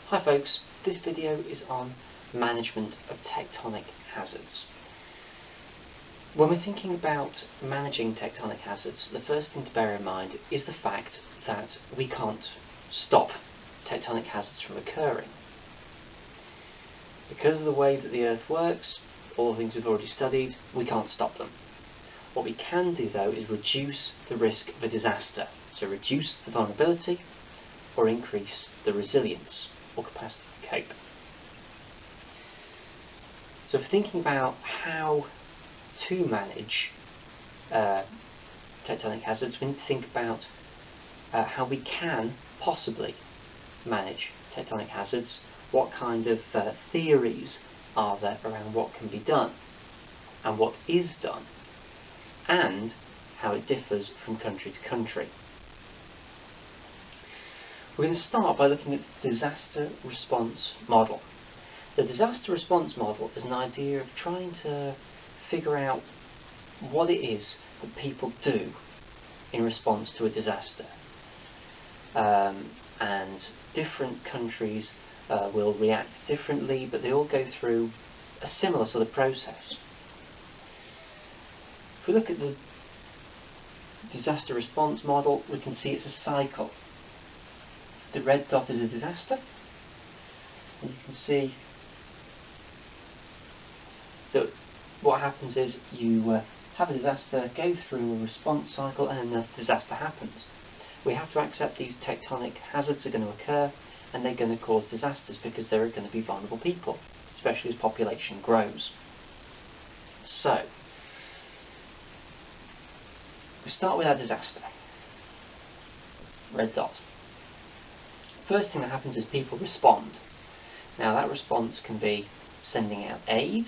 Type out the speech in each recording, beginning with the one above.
Hi folks, this video is on management of tectonic hazards. When we're thinking about managing tectonic hazards, the first thing to bear in mind is the fact that we can't stop tectonic hazards from occurring. Because of the way that the Earth works, all the things we've already studied, we can't stop them. What we can do though is reduce the risk of a disaster, so reduce the vulnerability or increase the resilience or capacity to cope. So for thinking about how to manage tectonic hazards, we need to think about how we can possibly manage tectonic hazards, what kind of theories are there around what can be done and what is done, and how it differs from country to country. We're going to start by looking at the disaster response model. The disaster response model is an idea of trying to figure out what it is that people do in response to a disaster. And different countries will react differently, but they all go through a similar sort of process. If we look at the disaster response model, we can see it's a cycle. The red dot is a disaster, and you can see that what happens is you have a disaster, go through a response cycle, and then the disaster happens. We have to accept these tectonic hazards are going to occur, and they're going to cause disasters because there are going to be vulnerable people, especially as population grows. So, we start with our disaster. Red dot. First thing that happens is people respond. Now that response can be sending out aid,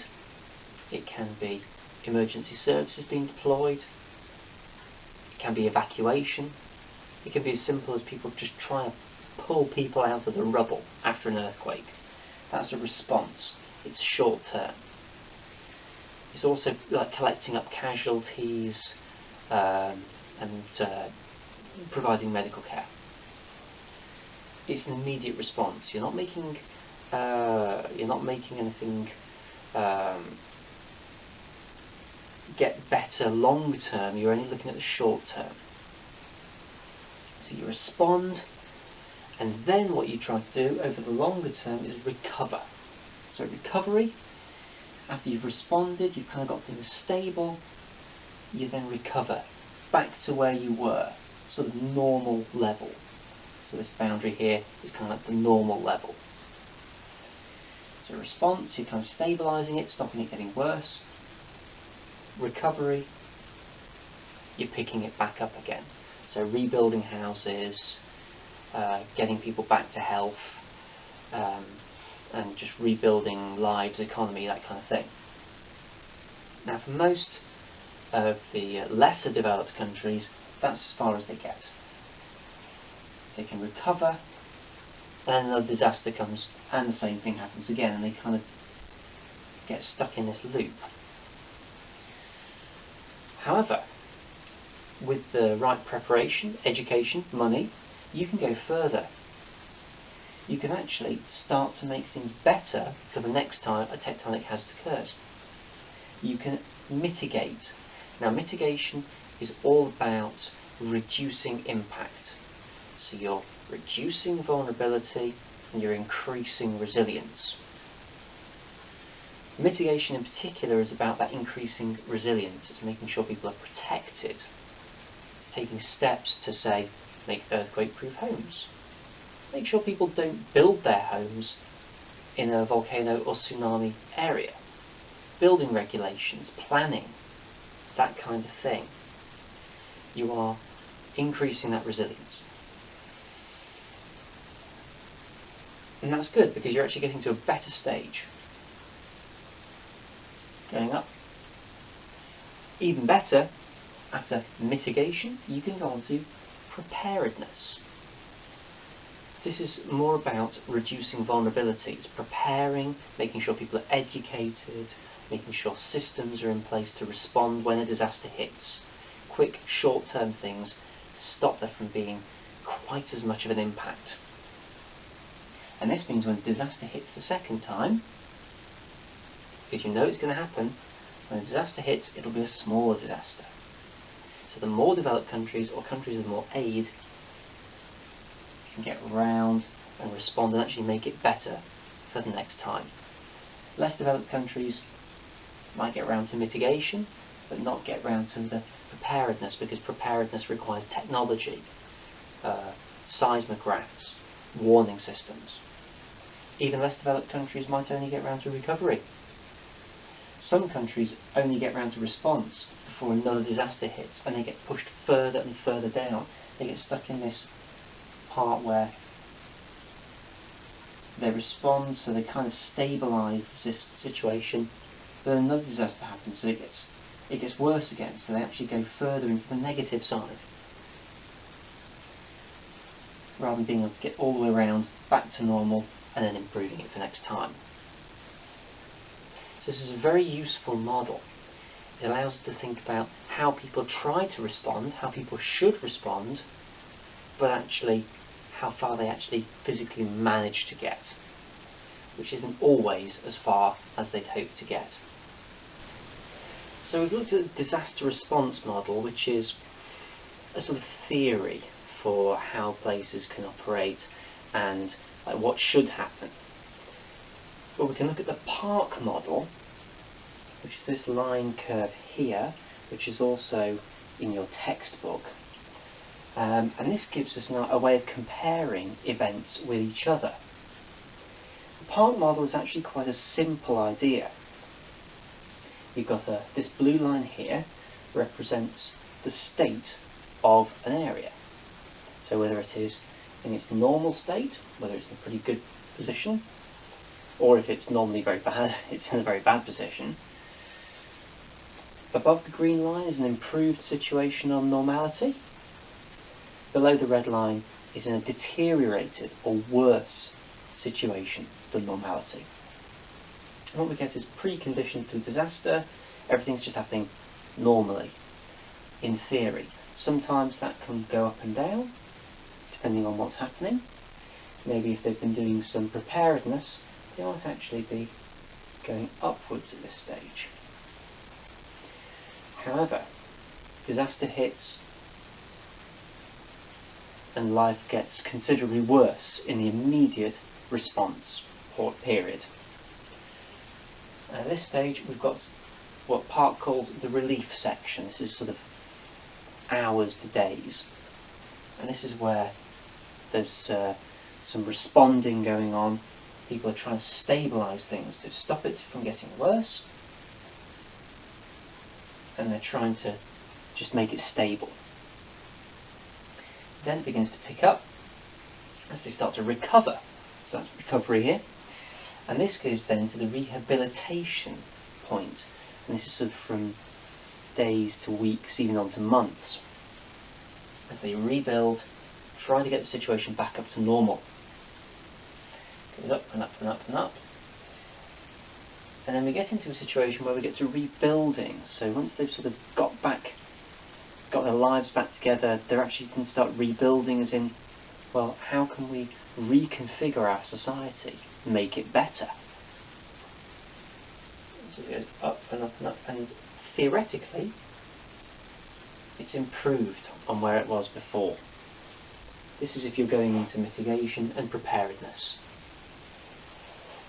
it can be emergency services being deployed, it can be evacuation, it can be as simple as people just trying to pull people out of the rubble after an earthquake. That's a response. It's short term. It's also like collecting up casualties and providing medical care. It's an immediate response. You're not making anything get better long term. You're only looking at the short term. So you respond, and then what you try to do over the longer term is recover. So recovery, after you've responded, you've kind of got things stable, you then recover back to where you were, sort of normal level. So this boundary here is kind of like the normal level. So response, you're kind of stabilising it, stopping it getting worse. Recovery, you're picking it back up again. So rebuilding houses, getting people back to health, and just rebuilding lives, economy, that kind of thing. Now for most of the lesser developed countries, that's as far as they get. They can recover, and then a disaster comes and the same thing happens again, and they kind of get stuck in this loop. However, with the right preparation, education, money, you can go further. You can actually start to make things better for the next time a tectonic hazard occurs. You can mitigate. Now mitigation is all about reducing impact. So you're reducing vulnerability and you're increasing resilience. Mitigation in particular is about that increasing resilience. It's making sure people are protected. It's taking steps to, say, make earthquake-proof homes. Make sure people don't build their homes in a volcano or tsunami area. Building regulations, planning, that kind of thing. You are increasing that resilience. And that's good because you're actually getting to a better stage. Going up. Even better, after mitigation, you can go on to preparedness. This is more about reducing vulnerability. It's preparing, making sure people are educated, making sure systems are in place to respond when a disaster hits. Quick, short-term things to stop there from being quite as much of an impact. And this means when the disaster hits the second time, because you know it's going to happen, when a disaster hits, it'll be a smaller disaster. So the more developed countries, or countries with more aid, can get round and respond and actually make it better for the next time. Less developed countries might get round to mitigation, but not get round to the preparedness, because preparedness requires technology, seismographs, warning systems. Even less developed countries might only get round to recovery. Some countries only get round to response before another disaster hits, and they get pushed further and further down. They get stuck in this part where they respond, so they kind of stabilise the situation, but then another disaster happens, so it gets worse again, so they actually go further into the negative side, rather than being able to get all the way around back to normal and then improving it for next time. So this is a very useful model. It allows us to think about how people try to respond, how people should respond, but actually how far they actually physically manage to get, which isn't always as far as they'd hoped to get. So we've looked at the disaster response model, which is a sort of theory for how places can operate and what should happen. But we can look at the park model, which is this line curve here, which is also in your textbook. And this gives us now a way of comparing events with each other. The park model is actually quite a simple idea. You've got this blue line here represents the state of an area. So whether it is in its normal state, whether it's in a pretty good position, or if it's normally very bad, it's in a very bad position. Above the green line is an improved situation on normality. Below the red line is in a deteriorated or worse situation than normality. And what we get is preconditions to a disaster. Everything's just happening normally, in theory. Sometimes that can go up and down, depending on what's happening. Maybe if they've been doing some preparedness, they might actually be going upwards at this stage. However, disaster hits and life gets considerably worse in the immediate response period. At this stage we've got what Park calls the relief section. This is sort of hours to days, and this is where there's some responding going on. People are trying to stabilise things to stop it from getting worse, and they're trying to just make it stable. Then it begins to pick up as they start to recover. So that's recovery here. And this goes then to the rehabilitation point. And this is sort of from days to weeks, even on to months. As they rebuild, try to get the situation back up to normal. It goes up and up and up and up. And then we get into a situation where we get to rebuilding. So once they've sort of got their lives back together, they're actually going to start rebuilding, as in, well, how can we reconfigure our society, make it better? So it goes up and up and up, and theoretically it's improved on where it was before. This is if you're going into mitigation and preparedness.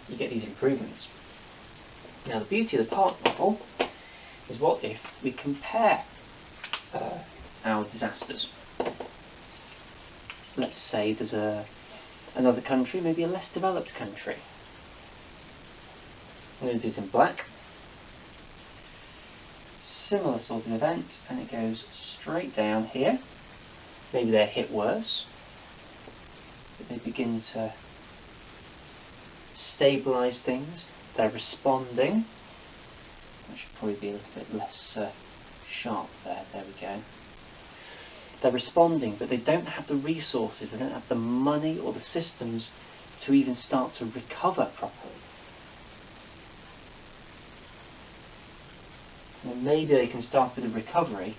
You get these improvements. Now the beauty of the park model is, what if we compare our disasters? Let's say there's another country, maybe a less developed country. I'm going to do it in black. Similar sort of event, and it goes straight down here. Maybe they're hit worse, but they begin to stabilise things. They're responding. I should probably be a little bit less sharp there. There we go. They're responding, but they don't have the resources, they don't have the money or the systems to even start to recover properly. Well, maybe they can start with a recovery,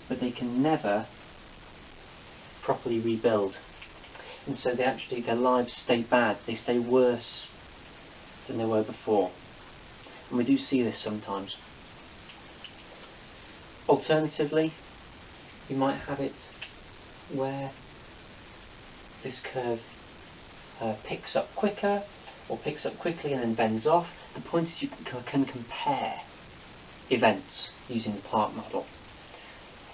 but they can never properly rebuild. and so their lives stay bad, they stay worse than they were before. And we do see this sometimes. Alternatively, you might have it where this curve picks up quicker, or picks up quickly and then bends off. The point is you can compare events using the park model.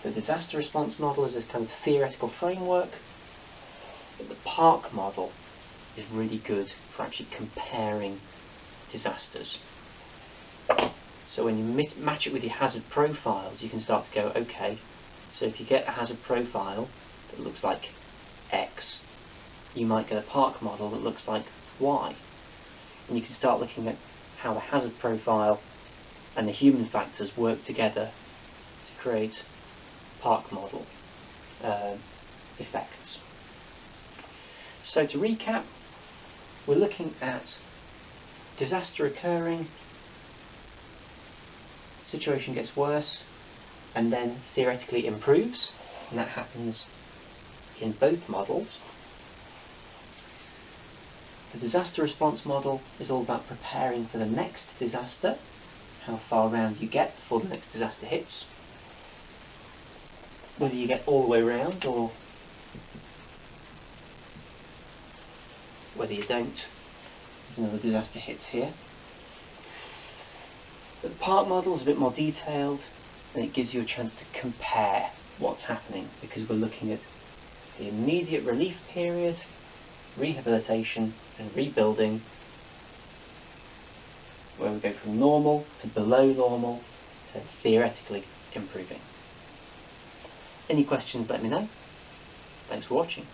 The disaster response model is a kind of theoretical framework, but the park model is really good for actually comparing disasters. So when you match it with your hazard profiles, you can start to go, okay, so if you get a hazard profile that looks like X, you might get a park model that looks like Y. And you can start looking at how the hazard profile and the human factors work together to create park model effects. So to recap, we're looking at disaster occurring, situation gets worse, and then theoretically improves, and that happens in both models. The disaster response model is all about preparing for the next disaster, how far around you get before the next disaster hits, whether you get all the way around or whether you don't if another disaster hits here. But the park model is a bit more detailed, and it gives you a chance to compare what's happening, because we're looking at the immediate relief period, rehabilitation and rebuilding, where we go from normal to below normal to theoretically improving. Any questions, let me know. Thanks for watching.